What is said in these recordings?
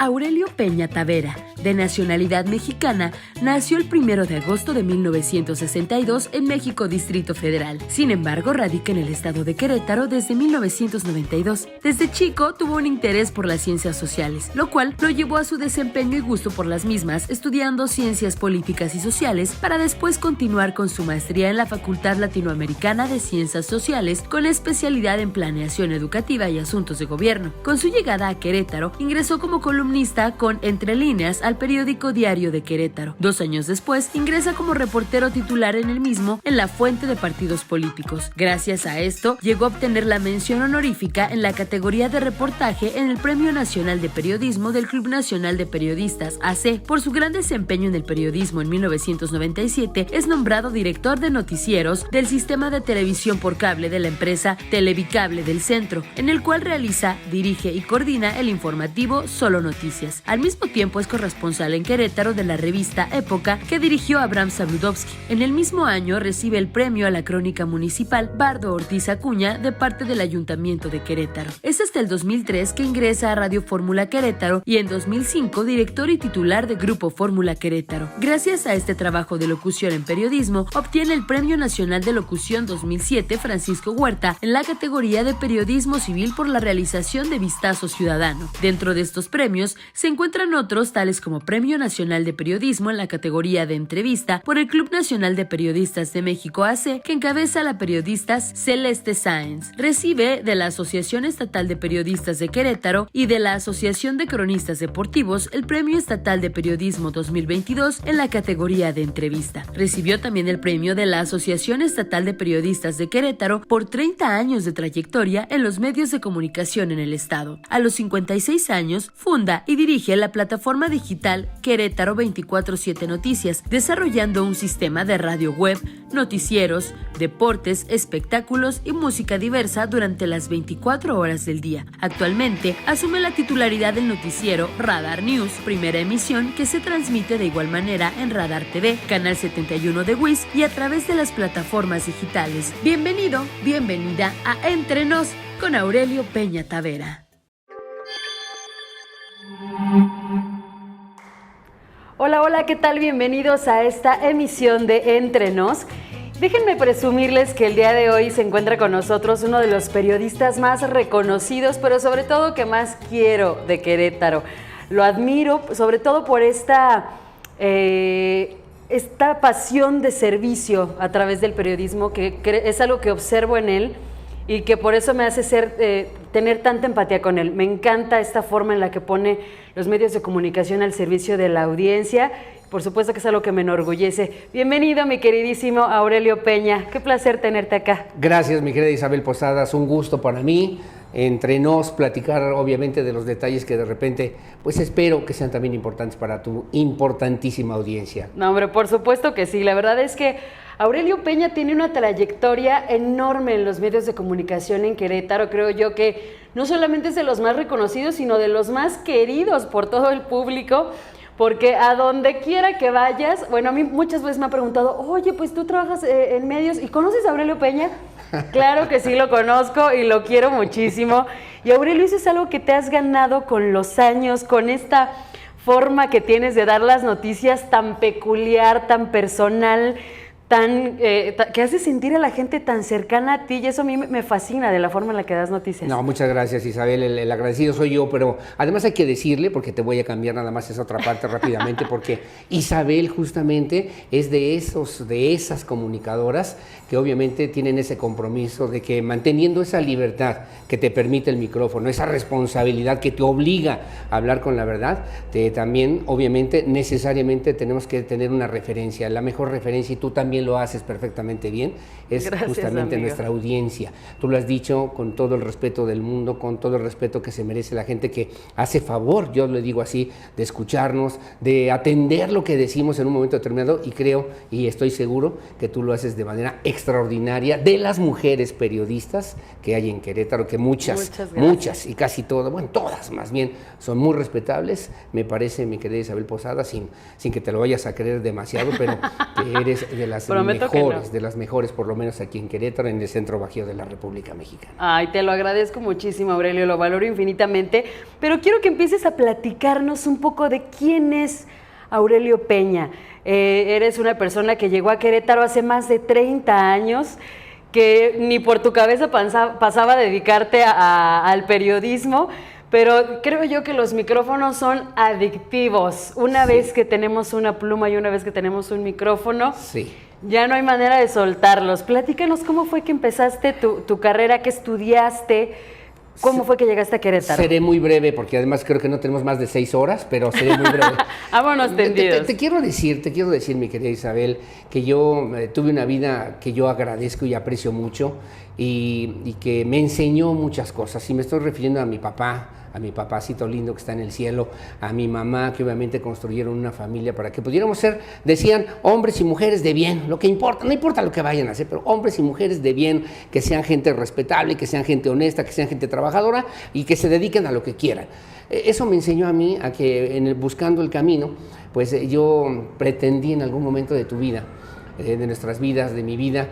Aurelio Peña Tavera, de nacionalidad mexicana, nació el 1 de agosto de 1962 en México, Distrito Federal. Sin embargo, radica en el estado de Querétaro desde 1992. Desde chico tuvo un interés por las ciencias sociales, lo cual lo llevó a su desempeño y gusto por las mismas, estudiando ciencias políticas y sociales para después continuar con su maestría en la Facultad Latinoamericana de Ciencias Sociales con especialidad en planeación educativa y asuntos de gobierno. Con su llegada a Querétaro, ingresó como columnista con Entre Líneas al periódico Diario de Querétaro. 2 años después, ingresa como reportero titular en el mismo en la fuente de partidos políticos. Gracias a esto, llegó a obtener la mención honorífica en la categoría de reportaje en el Premio Nacional de Periodismo del Club Nacional de Periodistas, AC. Por su gran desempeño en el periodismo en 1997, es nombrado director de noticieros del sistema de televisión por cable de la empresa Televicable del Centro, en el cual realiza, dirige y coordina el informativo Solo Noticias. Al mismo tiempo es corresponsal en Querétaro de la revista Época, que dirigió Abraham Sabludovsky. En el mismo año recibe el premio a la crónica municipal Bardo Ortiz Acuña de parte del Ayuntamiento de Querétaro. Es hasta el 2003 que ingresa a Radio Fórmula Querétaro y en 2005 director y titular de Grupo Fórmula Querétaro. Gracias a este trabajo de locución en periodismo, obtiene el Premio Nacional de Locución 2007 Francisco Huerta en la categoría de Periodismo Civil por la realización de Vistazo Ciudadano. Dentro de estos premios se encuentran otros tales como Premio Nacional de Periodismo en la categoría de entrevista por el Club Nacional de Periodistas de México AC, que encabeza la periodista Celeste Sáenz. Recibe de la Asociación Estatal de Periodistas de Querétaro y de la Asociación de Cronistas Deportivos el Premio Estatal de Periodismo 2022 en la categoría de entrevista. Recibió también el premio de la Asociación Estatal de Periodistas de Querétaro por 30 años de trayectoria en los medios de comunicación en el estado. A los 56 años funda y dirige la plataforma digital Querétaro 24/7 Noticias, desarrollando un sistema de radio web, noticieros, deportes, espectáculos y música diversa durante las 24 horas del día. Actualmente asume la titularidad del noticiero Radar News, primera emisión, que se transmite de igual manera en Radar TV, Canal 71 de WIS y a través de las plataformas digitales. Bienvenido, bienvenida a Entre Nos con Aurelio Peña Tavera. Hola, hola, ¿qué tal? Bienvenidos a esta emisión de Entre Nos. Déjenme presumirles que el día de hoy se encuentra con nosotros uno de los periodistas más reconocidos, pero sobre todo que más quiero de Querétaro. Lo admiro, sobre todo por esta pasión de servicio a través del periodismo, que es algo que observo en él y que por eso me hace tener tanta empatía con él. Me encanta esta forma en la que pone los medios de comunicación al servicio de la audiencia. Por supuesto que es algo que me enorgullece. Bienvenido, mi queridísimo Aurelio Peña. Qué placer tenerte acá. Gracias, mi querida Isabel Posadas. Un gusto para mí. Entre nos platicar, obviamente, de los detalles que de repente, pues espero que sean también importantes para tu importantísima audiencia. No, hombre, por supuesto que sí. La verdad es que Aurelio Peña tiene una trayectoria enorme en los medios de comunicación en Querétaro. Creo yo que no solamente es de los más reconocidos, sino de los más queridos por todo el público, porque a donde quiera que vayas, bueno, a mí muchas veces me ha preguntado, oye, pues tú trabajas en medios, ¿y conoces a Aurelio Peña? Claro que sí, lo conozco y lo quiero muchísimo. Y Aurelio, eso es algo que te has ganado con los años, con esta forma que tienes de dar las noticias tan peculiar, tan personal, que hace sentir a la gente tan cercana a ti, y eso a mí me fascina de la forma en la que das noticias. No, muchas gracias, Isabel, el agradecido soy yo, pero además hay que decirle, porque te voy a cambiar nada más esa otra parte rápidamente, porque Isabel justamente es de esas comunicadoras que obviamente tienen ese compromiso de que manteniendo esa libertad que te permite el micrófono, esa responsabilidad que te obliga a hablar con la verdad, también obviamente necesariamente tenemos que tener una referencia, la mejor referencia, y tú también lo haces perfectamente bien, es Gracias, justamente amigo. Nuestra audiencia. Tú lo has dicho con todo el respeto del mundo, con todo el respeto que se merece la gente que hace favor, yo le digo así, de escucharnos, de atender lo que decimos en un momento determinado, y creo y estoy seguro que tú lo haces de manera extraordinaria, de las mujeres periodistas que hay en Querétaro, que muchas y casi todas, bueno, todas más bien, son muy respetables, me parece, mi querida Isabel Posada, sin que te lo vayas a creer demasiado, pero que eres de las Prometo que no. de las mejores, por lo menos aquí en Querétaro, en el centro bajío de la República Mexicana. Ay, te lo agradezco muchísimo, Aurelio, lo valoro infinitamente, pero quiero que empieces a platicarnos un poco de quién es Aurelio Peña. Eres una persona que llegó a Querétaro hace más de 30 años, que ni por tu cabeza pasaba dedicarte al periodismo, pero creo yo que los micrófonos son adictivos. Una vez que tenemos una pluma y una vez que tenemos un micrófono, ya no hay manera de soltarlos. Platícanos cómo fue que empezaste tu carrera, qué estudiaste, cómo fue que llegaste a Querétaro. Seré muy breve, porque además creo que no tenemos más de 6 horas, pero seré muy breve. Vámonos tendidos. Te quiero decir, mi querida Isabel, que yo tuve una vida que yo agradezco y aprecio mucho y que me enseñó muchas cosas. Y me estoy refiriendo a mi papacito lindo que está en el cielo, a mi mamá, que obviamente construyeron una familia para que pudiéramos ser, decían, hombres y mujeres de bien, lo que importa, no importa lo que vayan a hacer, pero hombres y mujeres de bien, que sean gente respetable, que sean gente honesta, que sean gente trabajadora y que se dediquen a lo que quieran. Eso me enseñó a mí a que buscando el camino, pues yo pretendí en algún momento de tu vida, de nuestras vidas, de mi vida,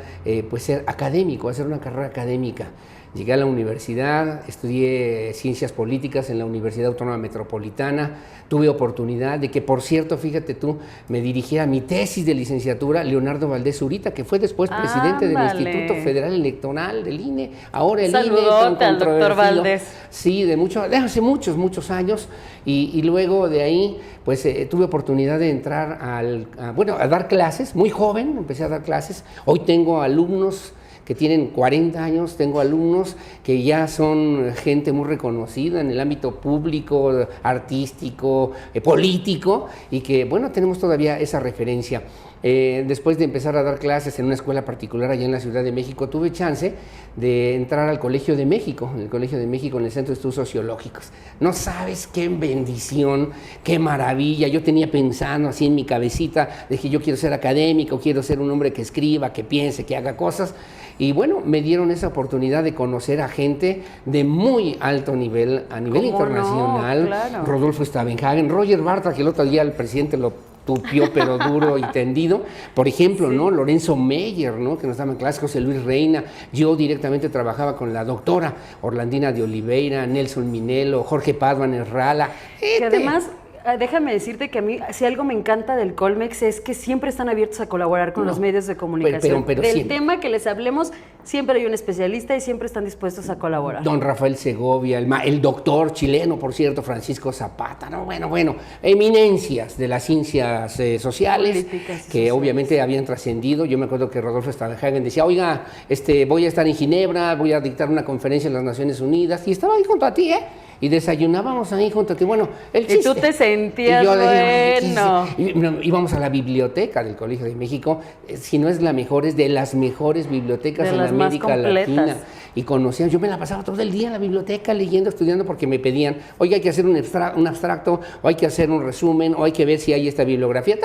pues ser académico, hacer una carrera académica. Llegué a la universidad, estudié Ciencias Políticas en la Universidad Autónoma Metropolitana, tuve oportunidad de que, por cierto, fíjate tú, me dirigiera mi tesis de licenciatura Leonardo Valdés Zurita, que fue después presidente del Instituto Federal Electoral, del INE, ahora el Saludote INE. al doctor Valdés. Sí, de hace muchos años, y luego de ahí, pues tuve oportunidad de entrar a dar clases, muy joven, empecé a dar clases. Hoy tengo alumnos que tienen 40 años, tengo alumnos que ya son gente muy reconocida en el ámbito público, artístico, político, y que, bueno, tenemos todavía esa referencia. Después de empezar a dar clases en una escuela particular allá en la Ciudad de México, tuve chance de entrar al Colegio de México, en el Centro de Estudios Sociológicos. No sabes qué bendición, qué maravilla. Yo tenía pensando así en mi cabecita de que yo quiero ser académico, quiero ser un hombre que escriba, que piense, que haga cosas. Y bueno, me dieron esa oportunidad de conocer a gente de muy alto nivel, a nivel internacional. No, claro. Rodolfo Stavenhagen, Roger Bartra, que el otro día el presidente lo tupió, pero duro y tendido. Por ejemplo, ¿no? Lorenzo Meyer, ¿no? Que nos daba clases, José Luis Reina. Yo directamente trabajaba con la doctora Orlandina de Oliveira, Nelson Minelo, Jorge Paduan Herrala. Que además, déjame decirte que a mí, si algo me encanta del Colmex es que siempre están abiertos a colaborar con los medios de comunicación. Pero del siempre. Tema que les hablemos, siempre hay un especialista y siempre están dispuestos a colaborar. Don Rafael Segovia, el doctor chileno, por cierto, Francisco Zapata, ¿no? Bueno, eminencias de las ciencias sociales, políticas, que sociales, obviamente habían trascendido. Yo me acuerdo que Rodolfo Stavenhagen decía, oiga, voy a estar en Ginebra, voy a dictar una conferencia en las Naciones Unidas, y estaba ahí junto a ti, y desayunábamos ahí junto a ti. Bueno, el chiste. Y tú te sentías bueno. Íbamos a la biblioteca del Colegio de México, si no es la mejor, es de las mejores bibliotecas en América Latina. Y conocían, yo me la pasaba todo el día en la biblioteca leyendo, estudiando, porque me pedían, oye, hay que hacer un abstracto, o hay que hacer un resumen, o hay que ver si hay esta bibliografía,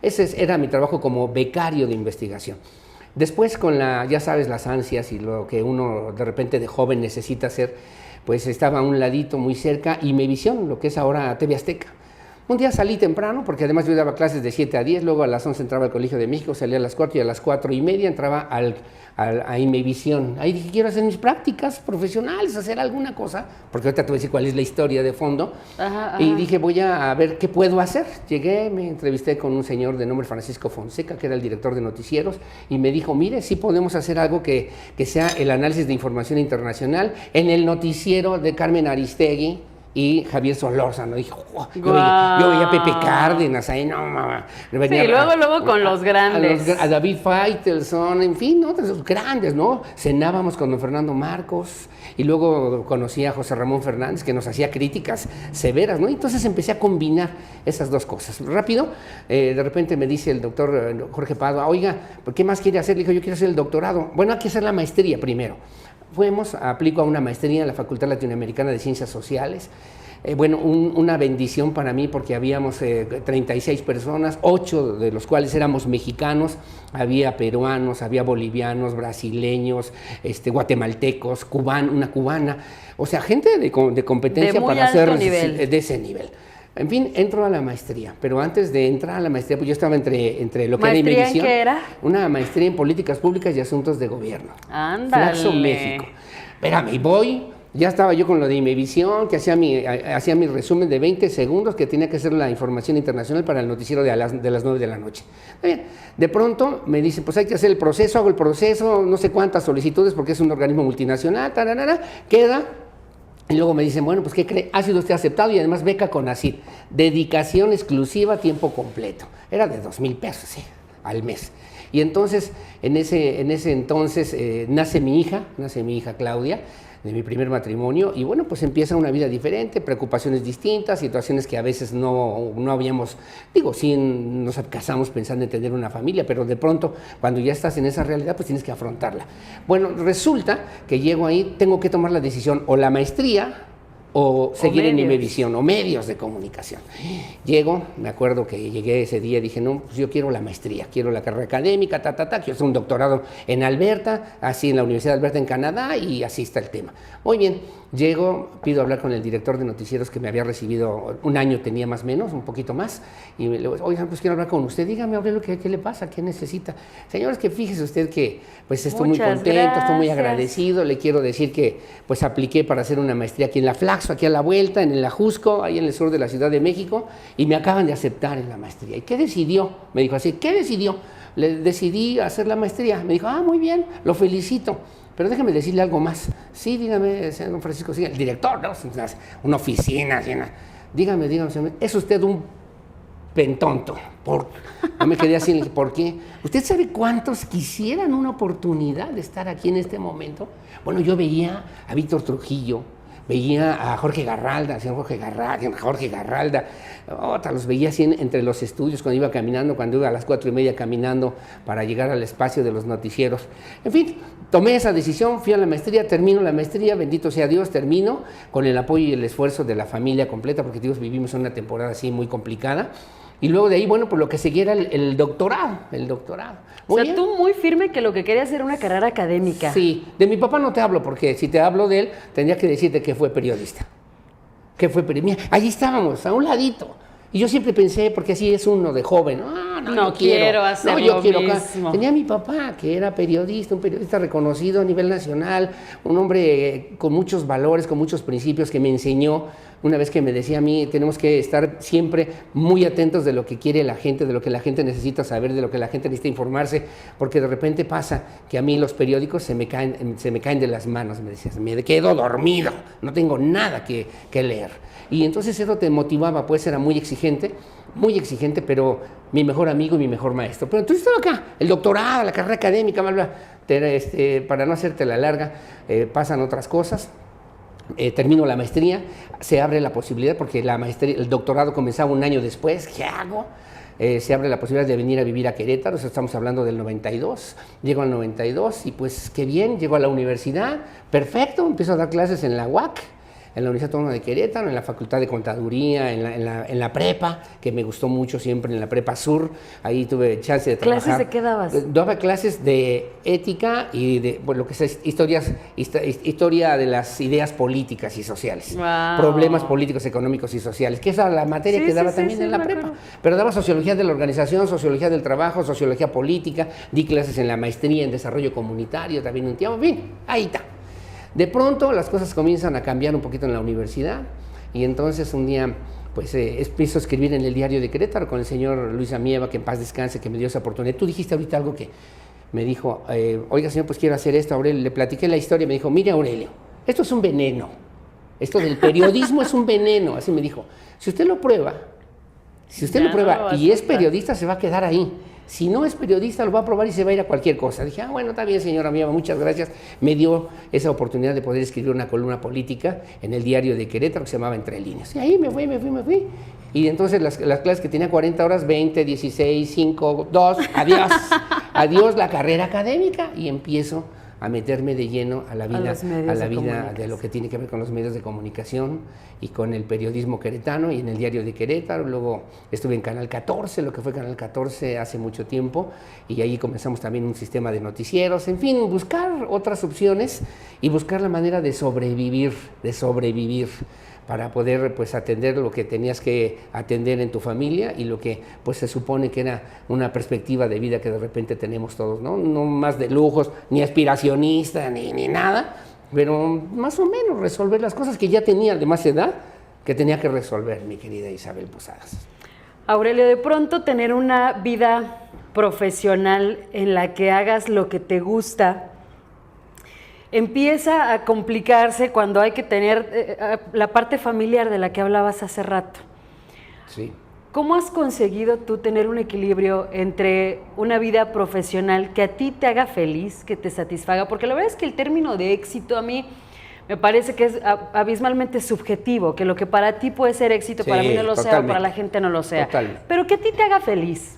Ese era mi trabajo como becario de investigación. Después, con ya sabes, las ansias y lo que uno de repente de joven necesita hacer, pues estaba a un ladito muy cerca Imevisión, lo que es ahora TV Azteca. Un día salí temprano, porque además yo daba clases de 7 a 10, luego a las 11 entraba al Colegio de México, salía a las 4 y a las 4:30 entraba a Imevisión. Ahí dije, quiero hacer mis prácticas profesionales, hacer alguna cosa, porque ahorita te voy a decir cuál es la historia de fondo. Ajá. Y dije, voy a ver qué puedo hacer. Llegué, me entrevisté con un señor de nombre Francisco Fonseca, que era el director de noticieros, y me dijo, mire, sí podemos hacer algo que sea el análisis de información internacional en el noticiero de Carmen Aristegui y Javier Solórzano. Dije, yo veía a Pepe Cárdenas ahí, no, mamá. Sí, luego con los grandes. A David Faitelson, en fin, ¿no? Los grandes, ¿no? Cenábamos con don Fernando Marcos, y luego conocí a José Ramón Fernández, que nos hacía críticas severas, ¿no? Entonces empecé a combinar esas dos cosas. Rápido, de repente me dice el doctor Jorge Padua, oiga, ¿qué más quiere hacer? Le digo, yo quiero hacer el doctorado. Bueno, hay que hacer la maestría primero. Aplico a una maestría en la Facultad Latinoamericana de Ciencias Sociales. Una bendición para mí, porque habíamos 36 personas, 8 de los cuales éramos mexicanos, había peruanos, había bolivianos, brasileños, guatemaltecos, una cubana, o sea, gente de competencia de para hacer nivel. De ese nivel. En fin, entro a la maestría, pero antes de entrar a la maestría, pues yo estaba entre lo que era ¿Maestría Imevisión. en qué era? Una maestría en políticas públicas y asuntos de gobierno. Ándale. Flaxo, México. Espérame, y voy. Ya estaba yo con lo de Imevisión, que hacía mi resumen de 20 segundos, que tenía que hacer la información internacional para el noticiero de las 9 de la noche. Está bien. De pronto me dicen, pues hay que hacer el proceso, hago el proceso, no sé cuántas solicitudes, porque es un organismo multinacional, queda. Y luego me dicen, bueno, pues ¿qué cree? Ha sido usted aceptado y además beca CONACYT, dedicación exclusiva a tiempo completo. Era de 2,000 pesos, sí, al mes. Y entonces, en ese entonces, nace mi hija Claudia, de mi primer matrimonio, y bueno, pues empieza una vida diferente, preocupaciones distintas, situaciones que a veces no habíamos, sí nos casamos pensando en tener una familia, pero de pronto, cuando ya estás en esa realidad, pues tienes que afrontarla. Bueno, resulta que llego ahí, tengo que tomar la decisión, o la maestría, o seguir en Imevisión, o medios de comunicación. Llego, me acuerdo que llegué ese día y dije, no, pues yo quiero la maestría, quiero la carrera académica, quiero hacer un doctorado en Alberta, así en la Universidad de Alberta en Canadá, y así está el tema. Muy bien, llego, pido hablar con el director de noticieros que me había recibido, un año tenía más o menos, un poquito más, y le digo, oigan, pues quiero hablar con usted, dígame, Aurelio, ¿qué le pasa? ¿Qué necesita? Señores, que fíjese usted que pues estoy muy contento, estoy muy agradecido, le quiero decir que pues apliqué para hacer una maestría aquí en la Flaxo, aquí a la vuelta, en el Ajusco, ahí en el sur de la Ciudad de México, y me acaban de aceptar en la maestría. ¿Y qué decidió? Me dijo así, ¿qué decidió? Le decidí hacer la maestría. Me dijo, muy bien, lo felicito. Pero déjeme decirle algo más. Sí, dígame, señor don Francisco, sí, el director, ¿no? Una oficina, dígame, señor, es usted un pentonto. No me quedé así, ¿por qué? ¿Usted sabe cuántos quisieran una oportunidad de estar aquí en este momento? Bueno, yo veía a Víctor Trujillo, veía a Jorge Garralda, al señor Jorge Garralda, los veía así entre los estudios cuando iba caminando, cuando iba a las 4:30 caminando para llegar al espacio de los noticieros. En fin, tomé esa decisión, fui a la maestría, termino la maestría, bendito sea Dios, termino con el apoyo y el esfuerzo de la familia completa, porque Dios, vivimos en una temporada así muy complicada. Y luego de ahí, bueno, pues lo que seguía era el doctorado. O sea, tú muy firme que lo que querías era una carrera académica. Sí, de mi papá no te hablo, porque si te hablo de él, tendría que decirte que fue periodista. Mira, allí estábamos, a un ladito. Y yo siempre pensé, porque así es uno de joven, no quiero hacer lo mismo. Tenía a mi papá, que era periodista, un periodista reconocido a nivel nacional, un hombre con muchos valores, con muchos principios, que me enseñó, una vez que me decía a mí, tenemos que estar siempre muy atentos de lo que quiere la gente, de lo que la gente necesita saber, de lo que la gente necesita informarse, porque de repente pasa que a mí los periódicos se me caen de las manos, me decías, me quedo dormido, no tengo nada que leer. Y entonces eso te motivaba, pues era muy exigente, pero mi mejor amigo y mi mejor maestro. Pero entonces estaba acá, el doctorado, la carrera académica, para no hacerte la larga, pasan otras cosas. Termino la maestría, se abre la posibilidad, porque el doctorado comenzaba un año después. ¿Qué hago? Se abre la posibilidad de venir a vivir a Querétaro, eso estamos hablando del 92, llego al 92 y pues qué bien, llego a la universidad, perfecto, empiezo a dar clases en la UAC, en la Universidad Autónoma de Querétaro, en la Facultad de Contaduría, en la prepa, que me gustó mucho siempre, en la prepa sur, ahí tuve chance de trabajar. ¿Clases de qué dabas? Daba clases de ética y de lo que es historia de las ideas políticas y sociales, problemas políticos, económicos y sociales, que esa era la materia que daba también en la prepa. Pero daba sociología de la organización, sociología del trabajo, sociología política, di clases en la maestría en desarrollo comunitario, también un tiempo, bien, ahí está. De pronto las cosas comienzan a cambiar un poquito en la universidad y entonces un día pues empiezo a escribir en el Diario de Querétaro con el señor Luis Amieva, que en paz descanse, que me dio esa oportunidad. Tú dijiste ahorita algo que me dijo, oiga señor, pues quiero hacer esto, Aurelio. Le platiqué la historia y me dijo, mire Aurelio, esto es un veneno, esto del periodismo es un veneno, así me dijo. Si usted lo prueba y es periodista, se va a quedar ahí. Si no es periodista, lo va a probar y se va a ir a cualquier cosa. Dije, bueno, está bien, señora mía, muchas gracias. Me dio esa oportunidad de poder escribir una columna política en el Diario de Querétaro, que se llamaba Entre Líneas. Y ahí me fui. Y entonces las clases que tenía 40 horas, 20, 16, 5, 2, adiós la carrera académica. Y empiezo a meterme de lleno a la vida de lo que tiene que ver con los medios de comunicación y con el periodismo queretano y en el Diario de Querétaro. Luego estuve en Canal 14, lo que fue Canal 14 hace mucho tiempo, y ahí comenzamos también un sistema de noticieros, en fin, buscar otras opciones y buscar la manera de sobrevivir, para poder pues atender lo que tenías que atender en tu familia y lo que pues se supone que era una perspectiva de vida que de repente tenemos todos, ¿no? No más de lujos, ni aspiracionista, ni nada, pero más o menos resolver las cosas que ya tenía de más edad, que tenía que resolver, mi querida Isabel Posadas. Aurelio, de pronto tener una vida profesional en la que hagas lo que te gusta, empieza a complicarse cuando hay que tener la parte familiar de la que hablabas hace rato. Sí. ¿Cómo has conseguido tú tener un equilibrio entre una vida profesional que a ti te haga feliz, que te satisfaga? Porque la verdad es que el término de éxito a mí me parece que es abismalmente subjetivo, que lo que para ti puede ser éxito, sí, para mí no lo totalmente. sea, o para la gente no lo sea. Totalmente. Pero que a ti te haga feliz,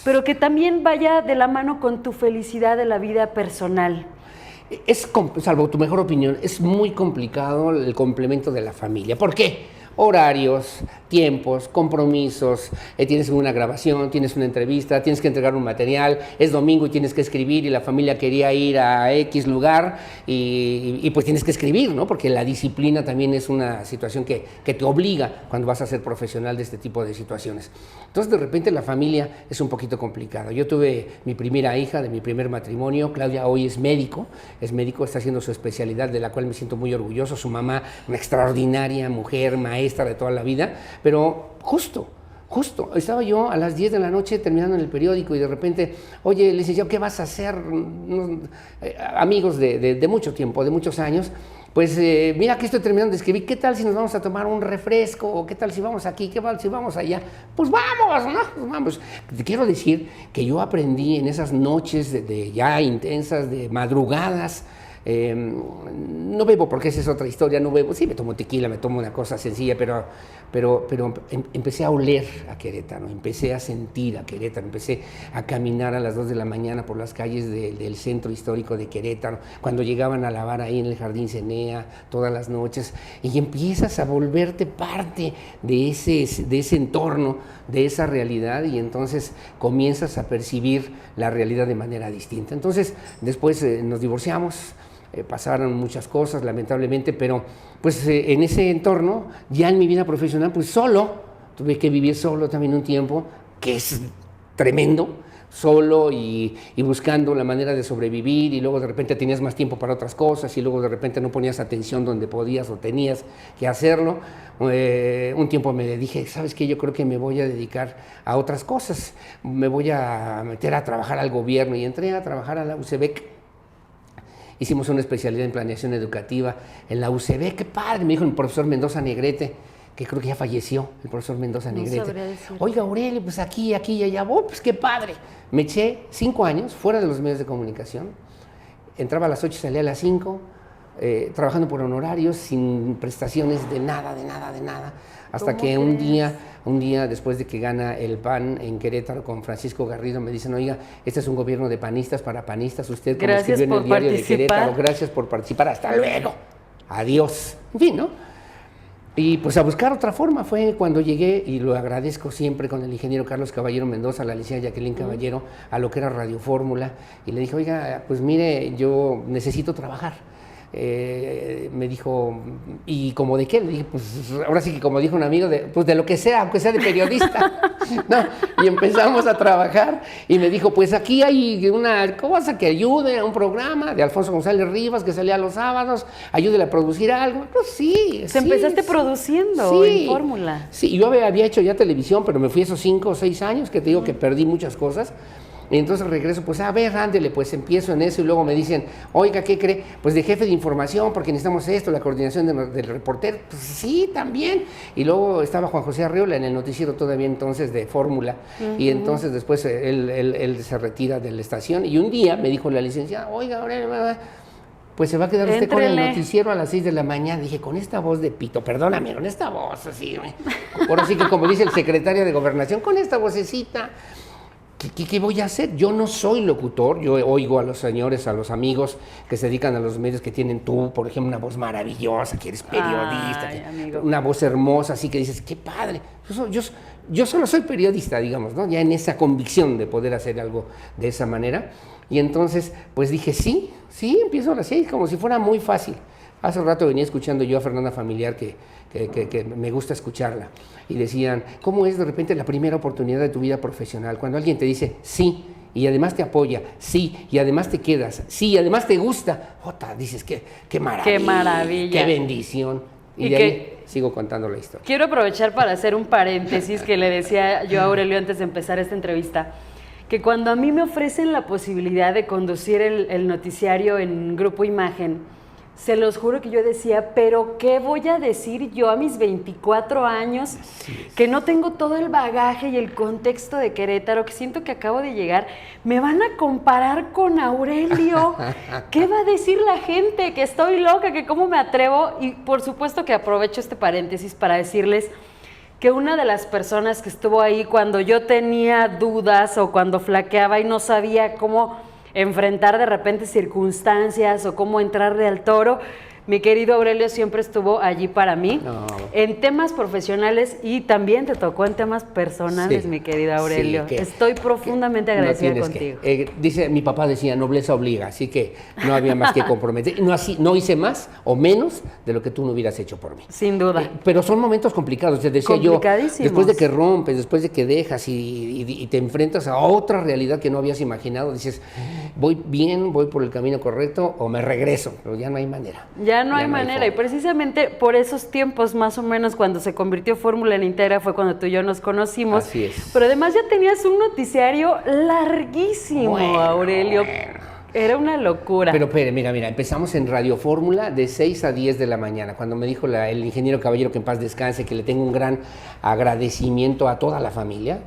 pero que también vaya de la mano con tu felicidad de la vida personal. Salvo tu mejor opinión, es muy complicado el complemento de la familia. ¿Por qué? Horarios, tiempos, compromisos, tienes una grabación, tienes una entrevista, tienes que entregar un material, es domingo y tienes que escribir y la familia quería ir a X lugar y pues tienes que escribir, ¿no? Porque la disciplina también es una situación que te obliga cuando vas a ser profesional de este tipo de situaciones. Entonces de repente la familia es un poquito complicado. Yo tuve mi primera hija de mi primer matrimonio, Claudia hoy es médico, está haciendo su especialidad de la cual me siento muy orgulloso, su mamá una extraordinaria mujer, maestra de toda la vida, pero justo, estaba yo a las 10 de la noche terminando en el periódico y de repente, oye, licenciado, ¿qué vas a hacer? Amigos de mucho tiempo, de muchos años, pues mira que estoy terminando de escribir, ¿qué tal si nos vamos a tomar un refresco? ¿O qué tal si vamos aquí? ¿Qué tal si vamos allá? Pues vamos, ¿no? Pues vamos. Te quiero decir que yo aprendí en esas noches de ya intensas, de madrugadas. No bebo porque esa es otra historia, no bebo, sí me tomo tequila, me tomo una cosa sencilla, pero empecé a oler a Querétaro, empecé a sentir a Querétaro, empecé a caminar a las 2 de la mañana por las calles del centro histórico de Querétaro, cuando llegaban a lavar ahí en el Jardín Cenea todas las noches, y empiezas a volverte parte de ese entorno, de esa realidad, y entonces comienzas a percibir la realidad de manera distinta. Entonces después nos divorciamos. Pasaron muchas cosas, lamentablemente, pero pues en ese entorno, ya en mi vida profesional, pues tuve que vivir solo también un tiempo, que es tremendo, solo y buscando la manera de sobrevivir, y luego de repente tenías más tiempo para otras cosas, y luego de repente no ponías atención donde podías o tenías que hacerlo. Un tiempo me dije, ¿sabes qué? Yo creo que me voy a dedicar a otras cosas, me voy a meter a trabajar al gobierno, y entré a trabajar a la UCEBEC. Hicimos una especialidad en planeación educativa en la UCB, qué padre, me dijo el profesor Mendoza Negrete, que creo que ya falleció, el profesor Mendoza Negrete. Oiga, Aurelio, pues aquí y allá, pues qué padre. Me eché 5 años fuera de los medios de comunicación, entraba a las 8 y salía a las 5, trabajando por honorarios, sin prestaciones de nada, hasta que un día después de que gana el PAN en Querétaro con Francisco Garrido, me dicen, oiga, este es un gobierno de panistas para panistas, usted como escribió en el diario de Querétaro, gracias por participar, hasta luego, adiós, en fin, ¿no? Y pues a buscar otra forma fue cuando llegué, y lo agradezco siempre, con el ingeniero Carlos Caballero Mendoza, la licenciada Jacqueline Caballero, a lo que era Radio Fórmula, y le dije, oiga, pues mire, yo necesito trabajar. Me dijo, ¿y como de qué? Le dije, pues ahora sí que como dijo un amigo, pues de lo que sea, aunque sea de periodista. ¿No? Y empezamos a trabajar y me dijo, pues aquí hay una cosa que ayude a un programa de Alfonso González Rivas que salía los sábados, ayúdele a producir algo. Pues sí. Empezaste produciendo en Fórmula. Sí, yo había hecho ya televisión, pero me fui esos 5 o 6 años que te digo que perdí muchas cosas. Y entonces regreso, pues a ver, ándele, pues empiezo en eso, y luego me dicen, oiga, ¿qué cree? Pues de jefe de información, porque necesitamos esto, la coordinación del reportero. Pues sí, también. Y luego estaba Juan José Arreola en el noticiero todavía entonces de Fórmula, y entonces después él se retira de la estación, y un día me dijo la licenciada, oiga, pues se va a quedar usted con el noticiero a las 6 de la mañana. Dije, con esta voz de pito, perdóname, con esta voz así, ahora sí que como dice el secretario de Gobernación, con esta vocecita. ¿Qué voy a hacer? Yo no soy locutor, yo oigo a los señores, a los amigos que se dedican a los medios, que tienen tú, por ejemplo, una voz maravillosa, que eres periodista, una voz hermosa, así que dices, qué padre. Yo solo soy periodista, digamos, ¿no? Ya en esa convicción de poder hacer algo de esa manera. Y entonces, pues dije, sí, empiezo a las 6, como si fuera muy fácil. Hace rato venía escuchando yo a Fernanda Familiar, que me gusta escucharla, y decían, ¿cómo es de repente la primera oportunidad de tu vida profesional? Cuando alguien te dice sí, y además te apoya, sí, y además te quedas, sí, y además te gusta, dices, qué maravilla, qué maravilla, qué bendición. Y de ahí sigo contando la historia. Quiero aprovechar para hacer un paréntesis que le decía yo a Aurelio antes de empezar esta entrevista, que cuando a mí me ofrecen la posibilidad de conducir el noticiario en Grupo Imagen, se los juro que yo decía, pero ¿qué voy a decir yo a mis 24 años? Que no tengo todo el bagaje y el contexto de Querétaro, que siento que acabo de llegar. Me van a comparar con Aurelio. ¿Qué va a decir la gente? Que estoy loca, que cómo me atrevo. Y por supuesto que aprovecho este paréntesis para decirles que una de las personas que estuvo ahí cuando yo tenía dudas o cuando flaqueaba y no sabía cómo enfrentar de repente circunstancias o cómo entrarle al toro, mi querido Aurelio siempre estuvo allí para mí, en temas profesionales y también te tocó en temas personales, mi querido Aurelio. Estoy profundamente agradecida contigo. Dice, mi papá decía, nobleza obliga, así que no había más que comprometer. No hice más o menos de lo que tú no hubieras hecho por mí. Sin duda. Pero son momentos complicados, te decía yo, después de que rompes, después de que dejas y te enfrentas a otra realidad que no habías imaginado, dices, voy bien, voy por el camino correcto o me regreso, pero ya no hay manera. Ya no hay manera, y precisamente por esos tiempos más o menos cuando se convirtió Fórmula en Integra fue cuando tú y yo nos conocimos. Así es. Pero además ya tenías un noticiario larguísimo, Aurelio. Era una locura. Pero mira, empezamos en Radio Fórmula de 6 a 10 de la mañana, cuando me dijo el ingeniero Caballero, que en paz descanse, que le tengo un gran agradecimiento a toda la familia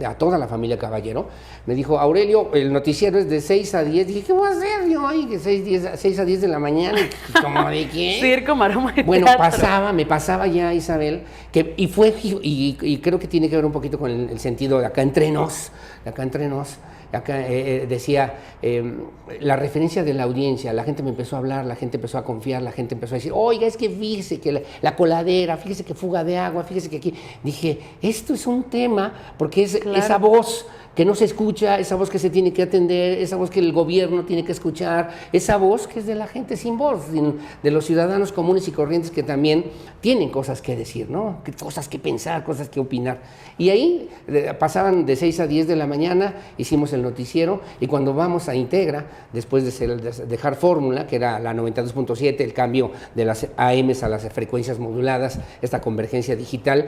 Caballero. Me dijo, Aurelio, el noticiero es de 6 a 10. Dije, ¿qué voy a hacer yo ahí? Que 6 a 10 de la mañana. ¿Cómo de qué? Circo, maroma y bueno, teatro. me pasaba ya, Isabel, y creo que tiene que ver un poquito con el sentido de acá entre nos. Acá decía la referencia de la audiencia, la gente me empezó a hablar, la gente empezó a confiar, la gente empezó a decir, oiga, es que fíjese que la coladera, fíjese que fuga de agua, fíjese que aquí. Dije, esto es un tema, porque es esa voz que no se escucha, esa voz que se tiene que atender, esa voz que el gobierno tiene que escuchar, esa voz que es de la gente sin voz, de los ciudadanos comunes y corrientes que también tienen cosas que decir, ¿no? Cosas que pensar, cosas que opinar. Y ahí pasaban de 6 a 10 de la mañana, hicimos el noticiero, y cuando vamos a Integra, después de dejar Fórmula, que era la 92.7, el cambio de las AMs a las frecuencias moduladas, esta convergencia digital.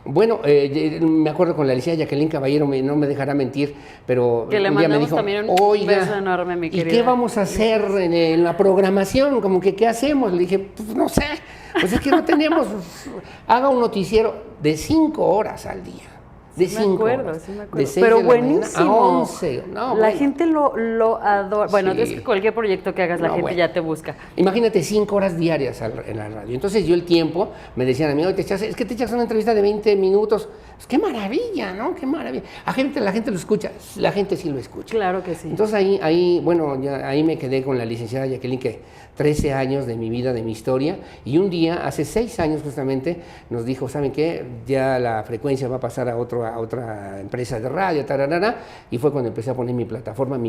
Bueno, me acuerdo con la licenciada Jacqueline Caballero, no me dejará mentir, pero que le un día me dijo, también beso enorme, mi querida. ¿Y qué vamos a hacer en la programación? Como que, ¿qué hacemos? Le dije, pues no sé, pues es que no tenemos, haga un noticiero de 5 horas al día. De 5 horas. Sí me acuerdo. De 6 pero de la buenísimo. A 11. No, la gente lo adora. Bueno, sí. es que cualquier proyecto que hagas, la gente ya te busca. Imagínate 5 horas diarias en la radio. Entonces yo el tiempo, me decían a mí, es que te echas una entrevista de 20 minutos. Pues qué maravilla, ¿no? Qué maravilla. La gente lo escucha, la gente sí lo escucha. Claro que sí. Entonces ahí me quedé con la licenciada Jacqueline, que 13 años de mi vida, de mi historia, y un día, hace 6 años justamente, nos dijo, ¿saben qué? Ya la frecuencia va a pasar a otra empresa de radio, tararara, y fue cuando empecé a poner mi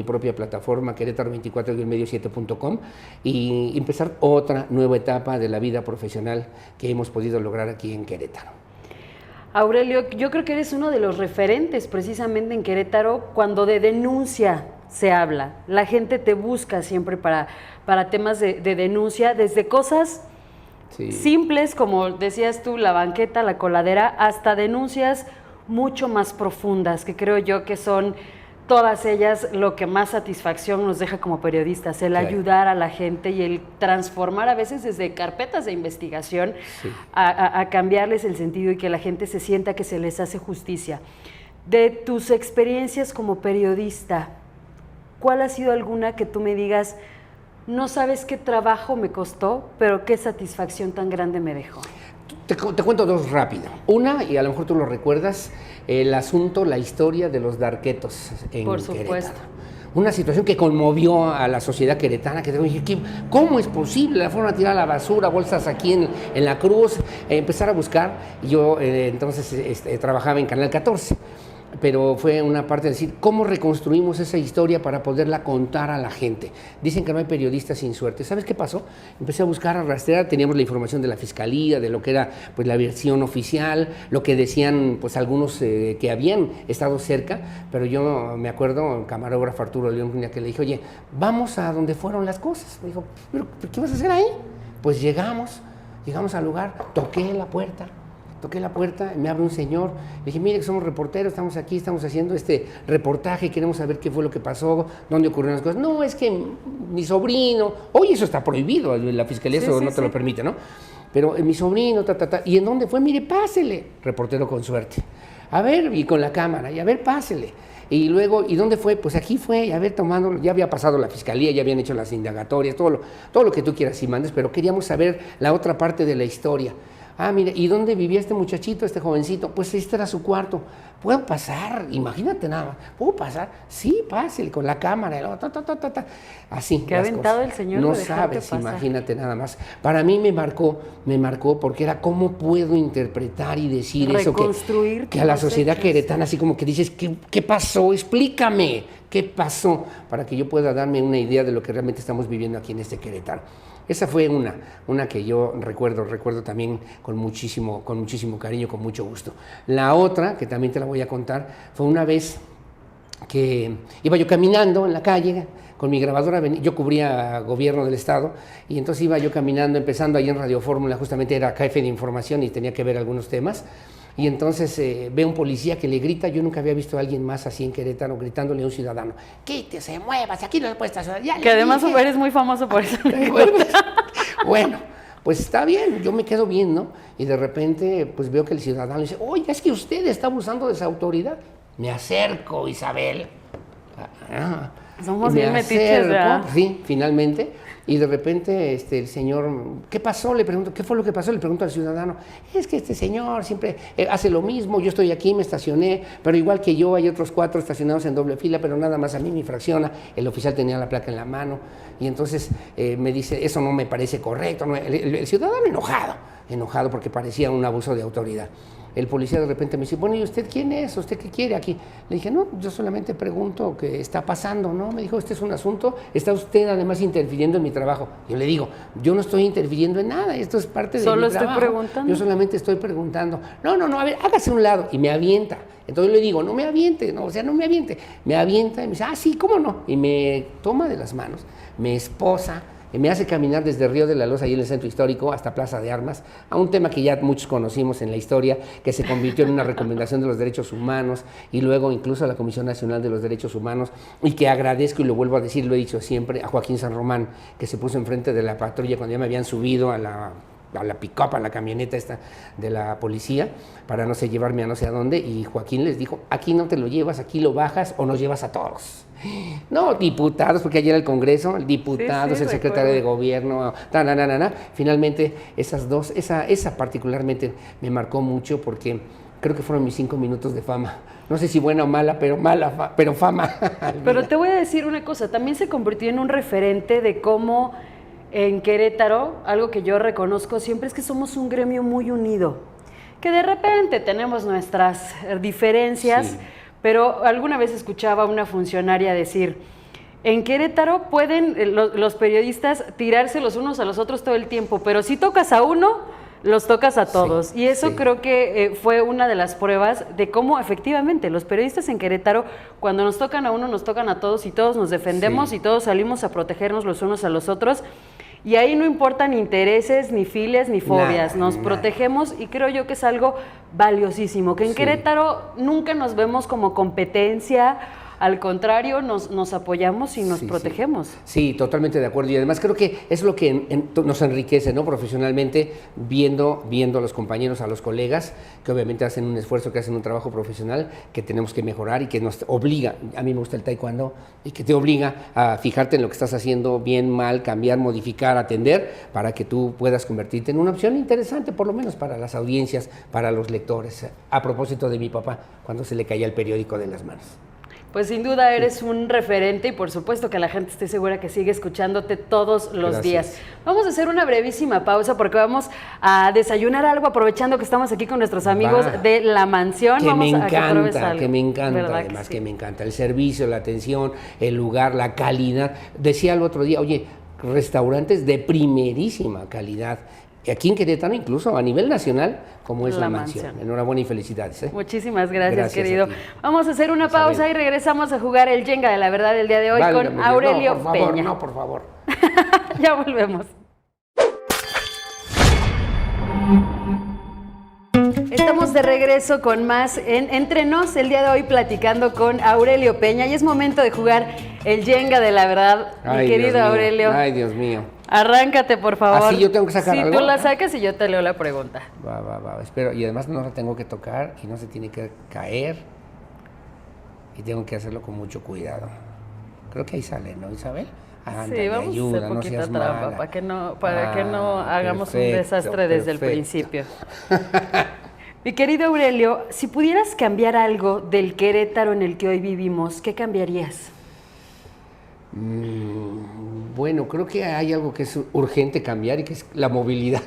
propia plataforma, Querétaro24-7.com, y empezar otra nueva etapa de la vida profesional que hemos podido lograr aquí en Querétaro. Aurelio, yo creo que eres uno de los referentes precisamente en Querétaro cuando de denuncia se habla. La gente te busca siempre para temas de denuncia, desde cosas simples, como decías tú, la banqueta, la coladera, hasta denuncias mucho más profundas, que creo yo que son todas ellas lo que más satisfacción nos deja como periodistas, el ayudar a la gente y el transformar a veces desde carpetas de investigación a cambiarles el sentido y que la gente se sienta que se les hace justicia. De tus experiencias como periodista, ¿cuál ha sido alguna que tú me digas, no sabes qué trabajo me costó, pero qué satisfacción tan grande me dejó? Te cuento 2 rápido. Una, y a lo mejor tú lo recuerdas, el asunto, la historia de los darquetos en Querétaro. Por supuesto. Una situación que conmovió a la sociedad queretana, que dije, ¿cómo es posible? La fueron a tirar a la basura, bolsas aquí en la cruz, empezar a buscar. Yo entonces trabajaba en Canal 14. pero fue una parte de decir, ¿cómo reconstruimos esa historia para poderla contar a la gente? Dicen que no hay periodistas sin suerte. ¿Sabes qué pasó? Empecé a buscar, a rastrear, teníamos la información de la Fiscalía, de lo que era pues la versión oficial, lo que decían pues algunos que habían estado cerca, pero yo me acuerdo, el camarógrafo Arturo León, que le dije, oye, vamos a donde fueron las cosas. Me dijo, ¿pero qué vas a hacer ahí? Pues llegamos al lugar, toqué la puerta, me abre un señor, le dije, mire, somos reporteros, estamos aquí, estamos haciendo este reportaje, queremos saber qué fue lo que pasó, dónde ocurrieron las cosas. No, es que mi sobrino, oye, eso está prohibido, la fiscalía eso no te lo permite, ¿no? Pero mi sobrino, ¿y en dónde fue? Mire, pásele, reportero con suerte. A ver, y con la cámara, y a ver, pásele. Y luego, ¿y dónde fue? Pues aquí fue, y a ver, tomando, ya había pasado la fiscalía, ya habían hecho las indagatorias, todo lo que tú quieras y mandes, pero queríamos saber la otra parte de la historia. Ah, mire, ¿y dónde vivía este muchachito, este jovencito? Pues este era su cuarto. ¿Puedo pasar? Imagínate nada más. ¿Puedo pasar? Sí, pásale con la cámara. Así. ¿Qué ha aventado el señor? No sabes, imagínate nada más. Para mí me marcó porque era cómo puedo interpretar y decir eso que a la sociedad queretana, así como que dices, ¿qué pasó? Explícame, ¿qué pasó? Para que yo pueda darme una idea de lo que realmente estamos viviendo aquí en este Querétaro. Esa fue una que yo recuerdo también con muchísimo cariño, con mucho gusto. La otra, que también te la voy a contar, fue una vez que iba yo caminando en la calle con mi grabadora, yo cubría gobierno del estado, y entonces iba yo caminando, empezando ahí en Radio Fórmula, justamente era jefe de información y tenía que ver algunos temas. Y entonces ve un policía que le grita, yo nunca había visto a alguien más así en Querétaro, gritándole a un ciudadano, quítese, muévase, aquí no le puede estacionar. Que además eres muy famoso por eso. Bueno, pues está bien, yo me quedo bien, ¿no? Y de repente pues veo que el ciudadano dice, oye, es que usted está abusando de esa autoridad. Me acerco, Isabel. Somos bien metiches, ¿verdad? Sí, finalmente. Y de repente el señor, ¿qué pasó? Le pregunto, ¿qué fue lo que pasó? Le pregunto al ciudadano, es que este señor siempre hace lo mismo, yo estoy aquí, me estacioné, pero igual que yo hay otros 4 estacionados en doble fila, pero nada más a mí me fracciona. El oficial tenía la placa en la mano y entonces me dice, eso no me parece correcto. No, el ciudadano enojado porque parecía un abuso de autoridad. El policía de repente me dice, bueno, ¿y usted quién es? ¿Usted qué quiere aquí? Le dije, no, yo solamente pregunto qué está pasando, ¿no? Me dijo, este es un asunto, está usted además interfiriendo en mi trabajo. Yo le digo, yo no estoy interfiriendo en nada, esto es parte de mi trabajo. Solo estoy preguntando. Yo solamente estoy preguntando. No, a ver, hágase a un lado. Y me avienta. Entonces le digo, no me aviente, no me aviente. Me avienta y me dice, sí, ¿cómo no? Y me toma de las manos, me esposa, y me hace caminar desde Río de la Loza, ahí en el Centro Histórico, hasta Plaza de Armas, a un tema que ya muchos conocimos en la historia, que se convirtió en una recomendación de los derechos humanos, y luego incluso a la Comisión Nacional de los Derechos Humanos, y que agradezco, y lo vuelvo a decir, lo he dicho siempre, a Joaquín San Román, que se puso enfrente de la patrulla cuando ya me habían subido a la pick-up, a la camioneta esta de la policía, para no sé, llevarme a no sé a dónde, y Joaquín les dijo, aquí no te lo llevas, aquí lo bajas o nos llevas a todos. No, diputados, porque ayer el Congreso, diputados, el secretario de gobierno, finalmente esas dos, esa particularmente me marcó mucho porque creo que fueron mis 5 minutos de fama. No sé si buena o mala, pero fama. Pero te voy a decir una cosa, también se convirtió en un referente de cómo en Querétaro, algo que yo reconozco siempre es que somos un gremio muy unido, que de repente tenemos nuestras diferencias, sí. Pero alguna vez escuchaba a una funcionaria decir, en Querétaro pueden los periodistas tirarse los unos a los otros todo el tiempo, pero si tocas a uno, los tocas a todos. Sí, y eso creo que fue una de las pruebas de cómo efectivamente los periodistas en Querétaro, cuando nos tocan a uno, nos tocan a todos y todos nos defendemos y todos salimos a protegernos los unos a los otros. Y ahí no importan intereses, ni filias, ni fobias, nos protegemos y creo yo que es algo valiosísimo, que en Querétaro nunca nos vemos como competencia, al contrario, nos apoyamos y nos protegemos. Sí, totalmente de acuerdo. Y además creo que es lo que nos enriquece, ¿no? Profesionalmente, viendo a los compañeros, a los colegas, que obviamente hacen un esfuerzo, que hacen un trabajo profesional, que tenemos que mejorar y que nos obliga, a mí me gusta el taekwondo, y que te obliga a fijarte en lo que estás haciendo bien, mal, cambiar, modificar, atender, para que tú puedas convertirte en una opción interesante, por lo menos para las audiencias, para los lectores. A propósito de mi papá, cuando se le caía el periódico de las manos. Pues sin duda eres un referente y por supuesto que la gente estoy segura que sigue escuchándote todos los días. Vamos a hacer una brevísima pausa porque vamos a desayunar algo aprovechando que estamos aquí con nuestros amigos de La Mansión. Que vamos me a encanta, que me encanta, además que me encanta. El servicio, la atención, el lugar, la calidad. Decía el otro día, oye, restaurantes de primerísima calidad. Aquí en Querétaro, incluso a nivel nacional, como es La Mansión. Enhorabuena y felicidades. Muchísimas gracias querido. Vamos a hacer una pausa y regresamos a jugar el Jenga de la verdad el día de hoy con Aurelio Peña. No, por favor. Ya volvemos. Estamos de regreso con más en Entre Nos, el día de hoy platicando con Aurelio Peña y es momento de jugar el Jenga de la verdad, mi querido Aurelio. Ay, Dios mío. Arráncate, por favor. ¿Así yo tengo que sacar algo? Si tú la sacas y yo te leo la pregunta. Va, espero. Y además no la tengo que tocar y no se tiene que caer y tengo que hacerlo con mucho cuidado. Creo que ahí sale, ¿no, Isabel? Sí, vamos a hacer poquita trampa para que no hagamos un desastre desde el principio. Mi querido Aurelio, si pudieras cambiar algo del Querétaro en el que hoy vivimos, ¿qué cambiarías? Bueno, creo que hay algo que es urgente cambiar y que es la movilidad.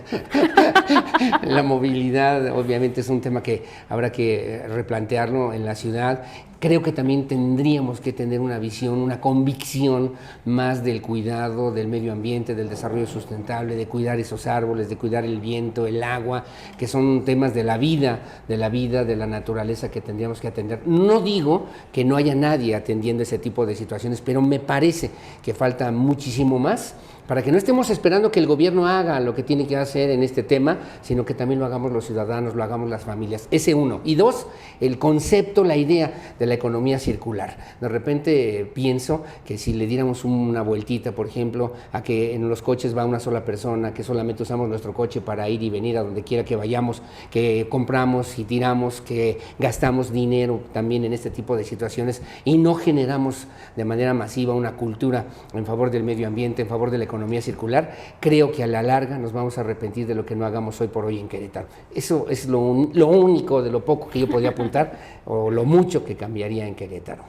La movilidad obviamente es un tema que habrá que replantearlo en la ciudad. Creo que también tendríamos que tener una visión, una convicción más del cuidado del medio ambiente, del desarrollo sustentable, de cuidar esos árboles, de cuidar el viento, el agua, que son temas de la vida, de la naturaleza que tendríamos que atender. No digo que no haya nadie atendiendo ese tipo de situaciones, pero me parece que falta muchísimo más para que no estemos esperando que el gobierno haga lo que tiene que hacer en este tema, sino que también lo hagamos los ciudadanos, lo hagamos las familias. Ese uno. Y dos, el concepto, la idea de la economía circular. De repente pienso que si le diéramos una vueltita, por ejemplo, a que en los coches va una sola persona, que solamente usamos nuestro coche para ir y venir a donde quiera que vayamos, que compramos y tiramos, que gastamos dinero también en este tipo de situaciones y no generamos de manera masiva una cultura en favor del medio ambiente, en favor de la economía circular, creo que a la larga nos vamos a arrepentir de lo que no hagamos hoy por hoy en Querétaro. Eso es lo único de lo poco que yo podría apuntar o lo mucho que cambiaría en Querétaro.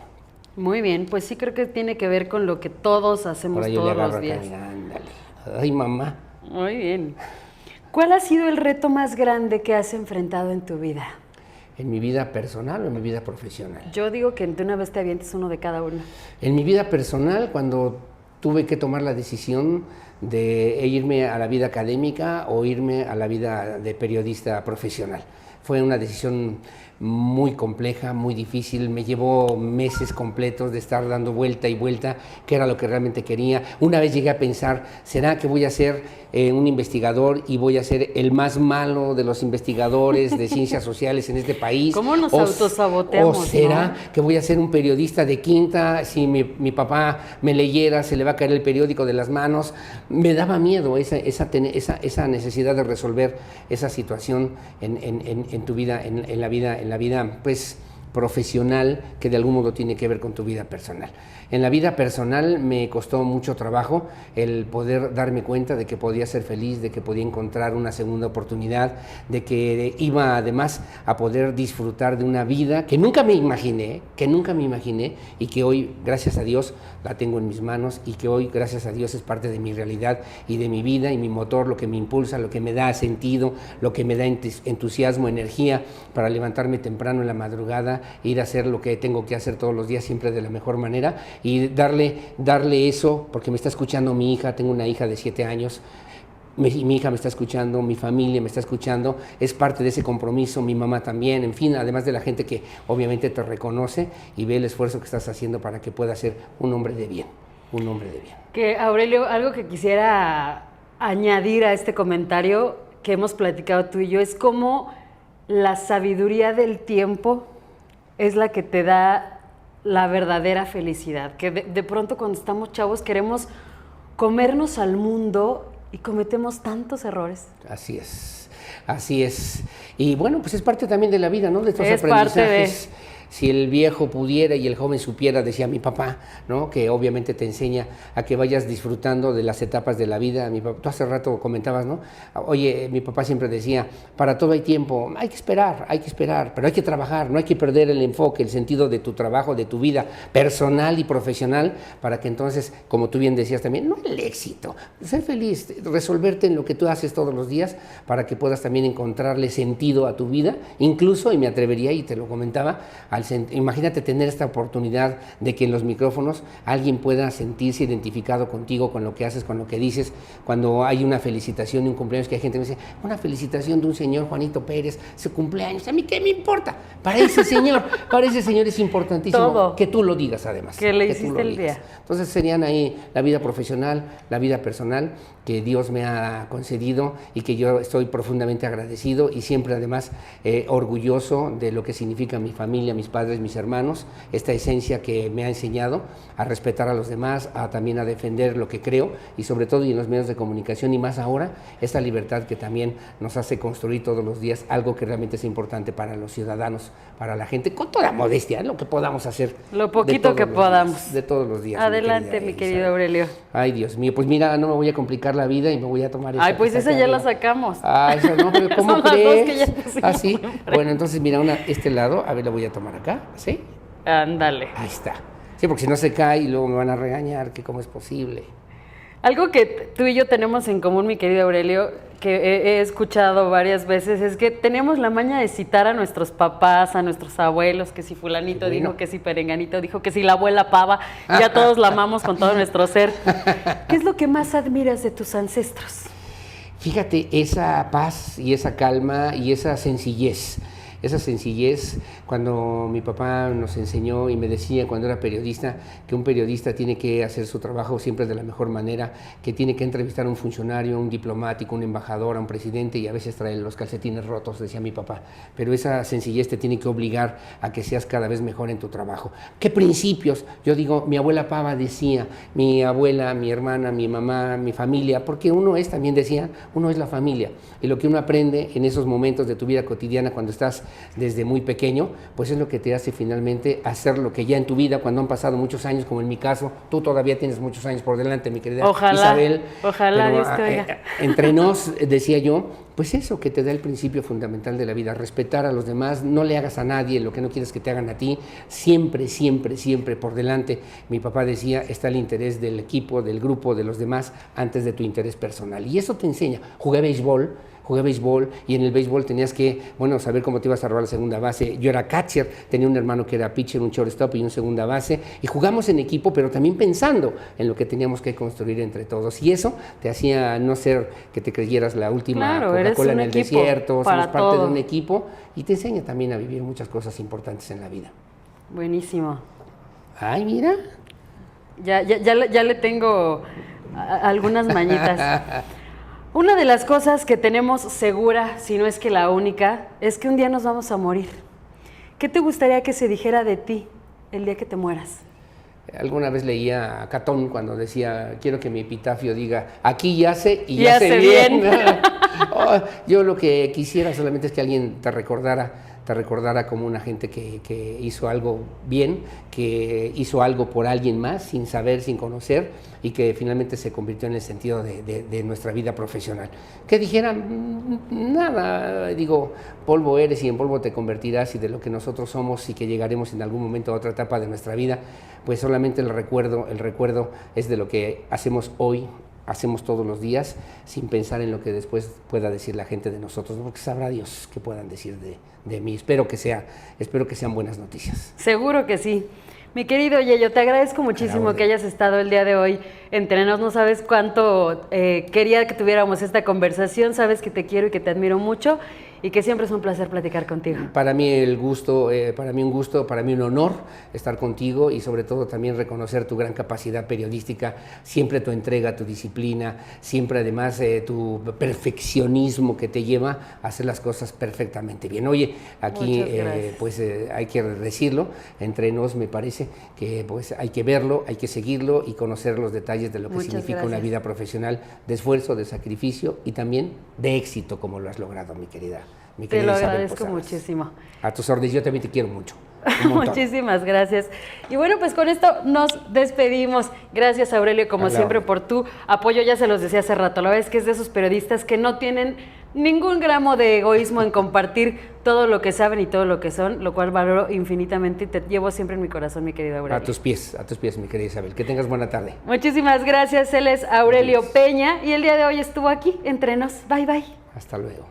Muy bien, pues sí creo que tiene que ver con lo que todos hacemos todos los días. Ándale. Ay, mamá. Muy bien. ¿Cuál ha sido el reto más grande que has enfrentado en tu vida? ¿En mi vida personal o en mi vida profesional? Yo digo que de una vez te avientes uno de cada uno. En mi vida personal, cuando tuve que tomar la decisión de irme a la vida académica o irme a la vida de periodista profesional. Fue una decisión muy compleja, muy difícil, me llevó meses completos de estar dando vuelta y vuelta, qué era lo que realmente quería. Una vez llegué a pensar, ¿será que voy a ser un investigador y voy a ser el más malo de los investigadores de ciencias sociales en este país? ¿Cómo nos autosaboteamos? ¿O será que voy a ser un periodista de quinta? Si mi papá me leyera, se le va a caer el periódico de las manos. Me daba miedo esa necesidad de resolver esa situación en tu vida, en la vida pues profesional, que de algún modo tiene que ver con tu vida personal. En la vida personal me costó mucho trabajo el poder darme cuenta de que podía ser feliz, de que podía encontrar una segunda oportunidad, de que iba además a poder disfrutar de una vida que nunca me imaginé y que hoy, gracias a Dios, la tengo en mis manos y que hoy, gracias a Dios, es parte de mi realidad y de mi vida y mi motor, lo que me impulsa, lo que me da sentido, lo que me da entusiasmo, energía para levantarme temprano en la madrugada, ir a hacer lo que tengo que hacer todos los días, siempre de la mejor manera, y darle eso, porque me está escuchando mi hija, tengo una hija de 7 años, mi hija me está escuchando, mi familia me está escuchando, es parte de ese compromiso, mi mamá también, en fin, además de la gente que obviamente te reconoce y ve el esfuerzo que estás haciendo para que puedas ser un hombre de bien, un hombre de bien. Que Aurelio, algo que quisiera añadir a este comentario que hemos platicado tú y yo, es cómo la sabiduría del tiempo es la que te da la verdadera felicidad, que de pronto cuando estamos chavos queremos comernos al mundo y cometemos tantos errores. Así es. Y bueno, pues es parte también de la vida, ¿no? De estos es aprendizajes. si el viejo pudiera y el joven supiera, decía mi papá, ¿no? Que obviamente te enseña a que vayas disfrutando de las etapas de la vida. Mi papá, tú hace rato comentabas, ¿no? Oye, mi papá siempre decía, para todo hay tiempo, hay que esperar, pero hay que trabajar, no hay que perder el enfoque, el sentido de tu trabajo, de tu vida personal y profesional, para que entonces, como tú bien decías también, no el éxito, ser feliz, resolverte en lo que tú haces todos los días, para que puedas también encontrarle sentido a tu vida, incluso, y me atrevería, y te lo comentaba, imagínate tener esta oportunidad de que en los micrófonos alguien pueda sentirse identificado contigo, con lo que haces, con lo que dices, cuando hay una felicitación de un cumpleaños, que hay gente que me dice, una felicitación de un señor Juanito Pérez, su cumpleaños, ¿a mí qué me importa? Para ese señor es importantísimo todo. Que tú lo digas además. Que le tú hiciste lo el digas. día. Entonces serían ahí la vida profesional, la vida personal, que Dios me ha concedido y que yo estoy profundamente agradecido y siempre además orgulloso de lo que significa mi familia, mis padres, mis hermanos, esta esencia que me ha enseñado a respetar a los demás, también a defender lo que creo y sobre todo y en los medios de comunicación y más ahora, esta libertad que también nos hace construir todos los días algo que realmente es importante para los ciudadanos, para la gente, con toda modestia, lo que podamos hacer. Lo poquito que podamos. Días, de todos los días. Adelante, mi querido Aurelio. Ay, Dios mío, pues mira, no me voy a complicar la vida y me voy a tomar esta. Ay, pues esa ya la sacamos. Ah, esa no, pero ¿cómo Son crees? las dos que ya pusimos. ¿Ah, sí? Bueno, entonces mira, este lado, a ver, la voy a tomar acá, ¿sí? Ándale. Ahí está. Sí, porque si no se cae y luego me van a regañar, que cómo es posible. Algo que tú y yo tenemos en común, mi querido Aurelio, que he escuchado varias veces, es que tenemos la maña de citar a nuestros papás, a nuestros abuelos, que si fulanito dijo, que si perenganito dijo, que si la abuela pava, ya todos la amamos con todo nuestro ser. ¿Qué es lo que más admiras de tus ancestros? Fíjate, esa paz y esa calma y esa sencillez cuando mi papá nos enseñó y me decía cuando era periodista que un periodista tiene que hacer su trabajo siempre de la mejor manera, que tiene que entrevistar a un funcionario, un diplomático, un embajador, a un presidente y a veces trae los calcetines rotos, decía mi papá, pero esa sencillez te tiene que obligar a que seas cada vez mejor en tu trabajo. ¿Qué principios? Yo digo, mi abuela Pava decía, mi abuela, mi hermana, mi mamá, mi familia, porque uno es, también decía, uno es la familia y lo que uno aprende en esos momentos de tu vida cotidiana cuando estás desde muy pequeño, pues es lo que te hace finalmente hacer lo que ya en tu vida, cuando han pasado muchos años, como en mi caso, tú todavía tienes muchos años por delante, mi querida Isabel. Ojalá, Dios te oiga. Entre nos, decía yo, pues eso que te da el principio fundamental de la vida, respetar a los demás, no le hagas a nadie lo que no quieres que te hagan a ti, siempre, siempre, siempre por delante. Mi papá decía, está el interés del equipo, del grupo, de los demás, antes de tu interés personal. Y eso te enseña. Jugué béisbol y en el béisbol tenías que, saber cómo te ibas a robar la segunda base. Yo era catcher, tenía un hermano que era pitcher, un shortstop y un segunda base, y jugamos en equipo, pero también pensando en lo que teníamos que construir entre todos. Y eso te hacía no ser que te creyeras la última Coca-Cola en el desierto, somos parte de un equipo, y te enseña también a vivir muchas cosas importantes en la vida. Buenísimo. Ay, mira. Ya le tengo algunas mañitas. Una de las cosas que tenemos segura, si no es que la única, es que un día nos vamos a morir. ¿Qué te gustaría que se dijera de ti el día que te mueras? Alguna vez leía a Catón cuando decía, quiero que mi epitafio diga, aquí yace y yace bien. Yo lo que quisiera solamente es que alguien te recordara como una gente que hizo algo bien, que hizo algo por alguien más, sin saber, sin conocer, y que finalmente se convirtió en el sentido de nuestra vida profesional. Que dijeran, nada, digo, polvo eres y en polvo te convertirás, y de lo que nosotros somos y que llegaremos en algún momento a otra etapa de nuestra vida, pues solamente el recuerdo es de lo que hacemos hoy, hacemos todos los días, sin pensar en lo que después pueda decir la gente de nosotros, ¿no? Porque sabrá Dios qué puedan decir de mí. Espero que sean buenas noticias. Seguro que sí. Mi querido Yeyo, te agradezco muchísimo que hayas estado el día de hoy entre nos. No sabes cuánto quería que tuviéramos esta conversación, sabes que te quiero y que te admiro mucho y que siempre es un placer platicar contigo. Para mí un gusto, para mí un honor estar contigo y sobre todo también reconocer tu gran capacidad periodística, siempre tu entrega, tu disciplina, siempre además tu perfeccionismo que te lleva a hacer las cosas perfectamente bien. Oye, aquí hay que decirlo, entre nos me parece que pues hay que verlo, hay que seguirlo y conocer los detalles de lo que significa una vida profesional de esfuerzo, de sacrificio y también de éxito como lo has logrado, mi querida. Te lo agradezco muchísimo. A tus órdenes, yo también te quiero mucho. un montón. Muchísimas gracias. Y bueno, pues con esto nos despedimos. Gracias, Aurelio, como siempre, por tu apoyo. Ya se los decía hace rato, la verdad es que es de esos periodistas que no tienen ningún gramo de egoísmo en compartir todo lo que saben y todo lo que son, lo cual valoro infinitamente y te llevo siempre en mi corazón, mi querido Aurelio. A tus pies, mi querida Isabel. Que tengas buena tarde. Muchísimas gracias. Él es Aurelio Peña y el día de hoy estuvo aquí entre nos. Bye, bye. Hasta luego.